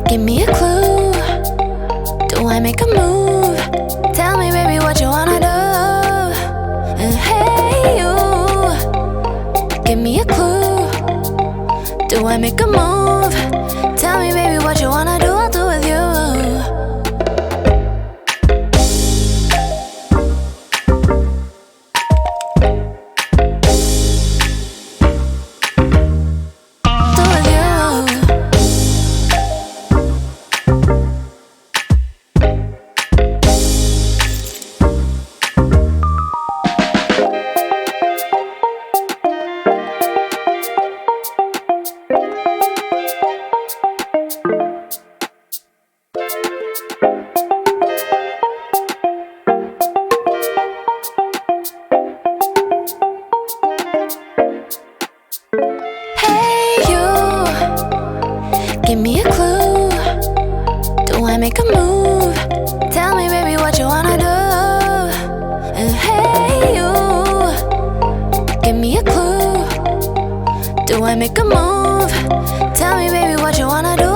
Give me a clue. Do I make a move? Tell me, baby, what you wanna do? Hey, you. Give me a clue. Do I make a move? Tell me, baby, what you wanna do? I'll do with you. Give me a clue. Do I make a move? Tell me, baby, what you wanna do? Hey, you. Give me a clue. Do I make a move? Tell me, baby, what you wanna do?